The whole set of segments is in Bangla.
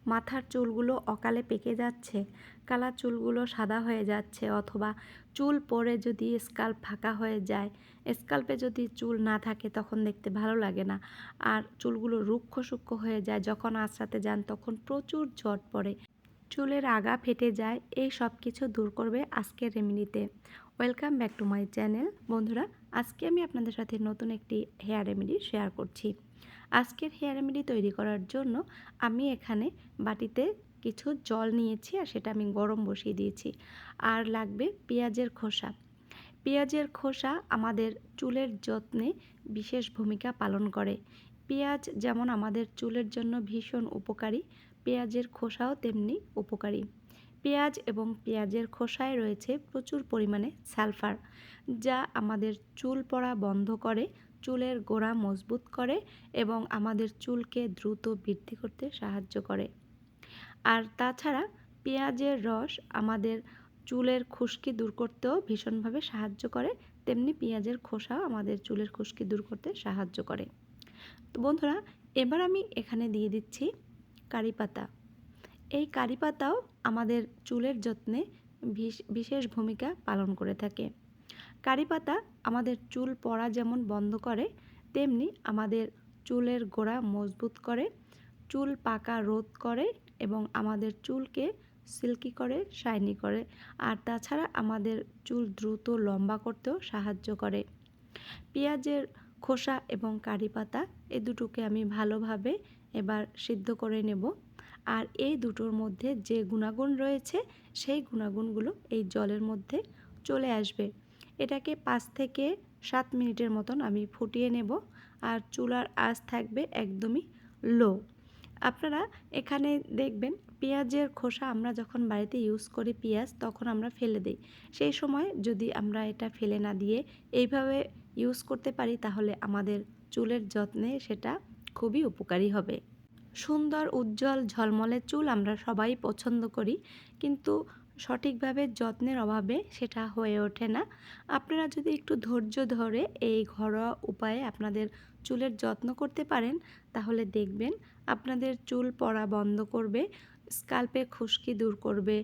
মাথার চুলগুলো অকালে পেকে যাচ্ছে, কালা চুলগুলো সাদা হয়ে যাচ্ছে, অথবা চুল পড়ে যদি স্কাল্প ফাঁকা হয়ে যায়, স্কাল্পে যদি চুল না থাকে তখন দেখতে ভালো লাগে না, আর চুলগুলো রুক্ষ সূক্ষ্ম হয়ে যায়, যখন আঁচড়াতে যান তখন প্রচুর জট পড়ে, চুলের আগা ফেটে যায়, এই সব কিছু দূর করবে আজকের রেমেডিতে। Welcome back to my channel. বন্ধুরা, আজকে আমি আপনাদের সাথে নতুন একটি হেয়ার রেমেডি শেয়ার করছি। আজকের হেয়ার রেমেডি তৈরি করার জন্য আমি এখানে বাটিতে কিছু জল নিয়েছি, আর সেটা আমি গরম বসিয়ে দিয়েছি। আর লাগবে পেঁয়াজের খোসা। পেঁয়াজের খোসা আমাদের চুলের যত্নে বিশেষ ভূমিকা পালন করে। পেঁয়াজ যেমন আমাদের চুলের জন্য ভীষণ উপকারী, পেঁয়াজের খোসাও তেমনি উপকারী। পেঁয়াজ এবং পেঁয়াজের খোসায় রয়েছে প্রচুর পরিমাণে সালফার, যা আমাদের চুল পড়া বন্ধ করে, চুলের গোড়া মজবুত করে এবং আমাদের চুলকে দ্রুত বৃদ্ধি করতে সাহায্য করে। আর তাছাড়া পেঁয়াজের রস আমাদের চুলের খুশকি দূর করতেও ভীষণভাবে সাহায্য করে, তেমনি পেঁয়াজের খোসাও আমাদের চুলের খুশকি দূর করতে সাহায্য করে। তো বন্ধুরা, এবার আমি এখানে দিয়ে দিচ্ছি কারি পাতা। এই কারি পাতাও আমাদের চুলের যত্নে বিশেষ ভূমিকা পালন করে থাকে। কারি পাতা আমাদের চুল পড়া যেমন বন্ধ করে, তেমনি আমাদের চুলের গোড়া মজবুত করে, চুল পাকা রোধ করে এবং আমাদের চুলকে সিল্কি করে, শাইনি করে। আর তাছাড়া আমাদের চুল দ্রুত লম্বা করতেও সাহায্য করে। পেঁয়াজের খোসা এবং কারি পাতা এই দুটোকে আমি ভালোভাবে এবার সিদ্ধ করে নেব। আর এই দুটোর মধ্যে যে গুণাগুণ রয়েছে সেই গুণাগুণগুলো এই জলের মধ্যে চলে আসবে। এটাকে 5 থেকে 7 মিনিটের মতন আমি ফুটিয়ে নেব। আর চুলার আঁচ থাকবে একদমই লো। আপনারা এখানে দেখবেন পেঁয়াজের খোসা আমরা যখন বাড়িতে ইউজ করি পেঁয়াজ, তখন আমরা ফেলে দিই। সেই সময় যদি আমরা এটা ফেলে না দিয়ে এইভাবে ইউজ করতে পারি, তাহলে আমাদের চুলের যত্নে সেটা খুবই উপকারী হবে। সুন্দর উজ্জ্বল ঝলমলে চুল আমরা সবাই পছন্দ করি, কিন্তু সঠিকভাবে যত্নের অভাবে সেটা হয়ে ওঠে না। আপনারা যদি একটু ধৈর্য ধরে এই ঘরোয়া উপায়ে আপনাদের চুলের যত্ন করতে পারেন, তাহলে দেখবেন আপনাদের চুল পড়া বন্ধ করবে, স্কাল্পে খুশকি দূর করবে,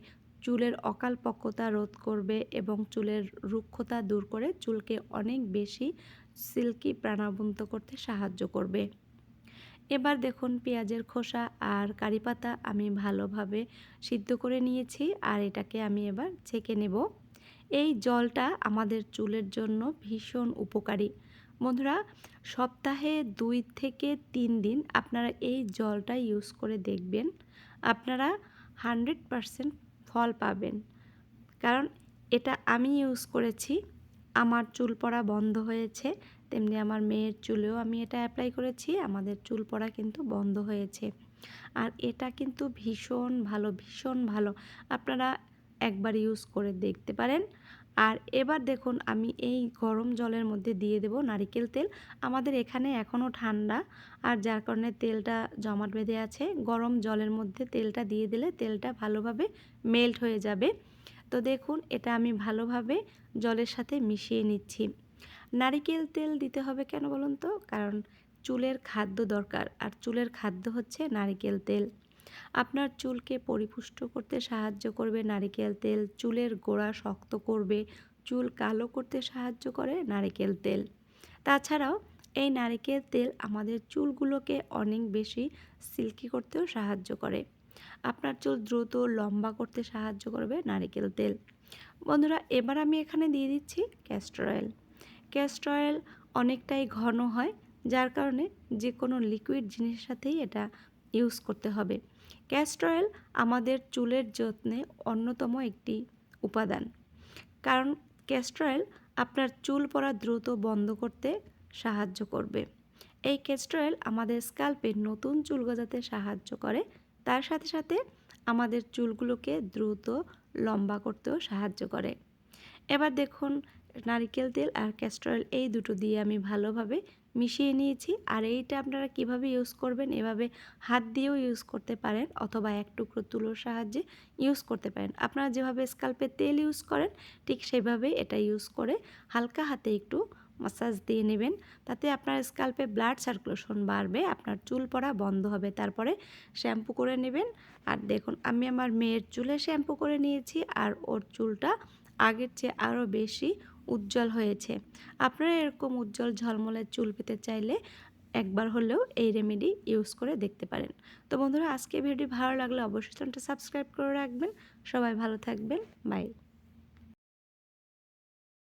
চুলের অকালপক্কতা রোধ করবে এবং চুলের রুক্ষতা দূর করে চুলকে অনেক বেশি সিল্কি প্রাণবন্ত করতে সাহায্য করবে। এবার দেখুন পেঁয়াজের খোসা আর কারি পাতা আমি ভালোভাবে সিদ্ধ করে নিয়েছি, আর এটাকে আমি এবার ছেঁকে নেব। এই জলটা আমাদের চুলের জন্য ভীষণ উপকারী। বন্ধুরা, সপ্তাহে 2 থেকে 3 দিন আপনারা এই জলটা ইউজ করে দেখবেন, আপনারা 100% ফল পাবেন। কারণ এটা আমি ইউজ করেছি, আমার চুল পড়া বন্ধ হয়েছে, তেমনি আমার মেয়ের চুলেও আমি এটা অ্যাপ্লাই করেছি, আমাদের চুল পড়া কিন্তু বন্ধ হয়েছে। আর এটা কিন্তু ভীষণ ভালো, ভীষণ ভালো, আপনারা একবার ইউজ করে দেখতে পারেন। আর এবার দেখুন আমি এই গরম জলের মধ্যে দিয়ে দেব নারিকেল তেল। আমাদের এখানে এখনও ঠান্ডা, আর যার কারণে তেলটা জমাট বেঁধে আছে। গরম জলের মধ্যে তেলটা দিয়ে দিলে তেলটা ভালোভাবে মেল্ট হয়ে যাবে। তো দেখুন এটা আমি ভালোভাবে জলের সাথে মিশিয়ে নিচ্ছি। নারিকেল তেল দিতে হবে কেন বলুন তো? কারণ চুলের খাদ্য দরকার, আর চুলের খাদ্য হচ্ছে নারিকেল তেল। আপনার চুলকে পরিপুষ্ট করতে সাহায্য করবে নারিকেল তেল, চুলের গোড়া শক্ত করবে, চুল কালো করতে সাহায্য করে নারিকেল তেল। তাছাড়াও এই নারিকেল তেল আমাদের চুলগুলোকে অনেক বেশি সিল্কি করতেও সাহায্য করে। আপনার চুল দ্রুত লম্বা করতে সাহায্য করবে নারিকেল তেল। বন্ধুরা, এবার আমি এখানে দিয়ে দিচ্ছি ক্যাস্টর অয়েল। ক্যাস্টর অয়েল অনেকটাই ঘন হয়, যার কারণে যে কোনো লিকুইড জিনিসের সাথেই এটা ইউজ করতে হবে। ক্যাস্টর অয়েল আমাদের চুলের যত্নে অন্যতম একটি উপাদান, কারণ ক্যাস্টর অয়েল আপনার চুল পড়া দ্রুত বন্ধ করতে সাহায্য করবে। এই ক্যাস্টর অয়েল আমাদের স্ক্যাল্পে নতুন চুল গজাতে সাহায্য করে, তার সাথে সাথে আমাদের চুলগুলোকে দ্রুত লম্বা করতেও সাহায্য করে। এবার দেখুন নারকেল তেল আর ক্যাস্টর অয়েল এই দুটো দিয়ে আমি ভালোভাবে মিশিয়ে নিয়েছি। আর এইটা আপনারা কিভাবে ইউজ করবেন, এভাবে হাত দিয়েও ইউজ করতে পারেন, অথবা এক টুকরো তুলোর সাহায্যে ইউজ করতে পারেন। আপনারা যেভাবে স্কাল্পে তেল ইউজ করেন ঠিক সেভাবেই এটা ইউজ করে হালকা হাতে একটু মাসাজ দিয়ে নেবেন। তাতে আপনার স্ক্যাল্পে ব্লাড সার্কুলেশন বাড়বে, আপনার চুল পড়া বন্ধ হবে। তারপরে শ্যাম্পু করে নেবেন। আর দেখুন আমি আমার মেয়ের চুলে শ্যাম্পু করে নিয়েছি, আর ওর চুলটা আগের চেয়ে আরও বেশি উজ্জ্বল হয়েছে। আপনারা এরকম উজ্জ্বল ঝলমলে চুল পেতে চাইলে একবার হলেও এই রেমেডি ইউজ করে দেখতে পারেন। তো বন্ধুরা, আজকে ভিডিও ভালো লাগলে অবশ্যই চ্যানেলটা সাবস্ক্রাইব করে রাখবেন। সবাই ভালো থাকবেন। বাই।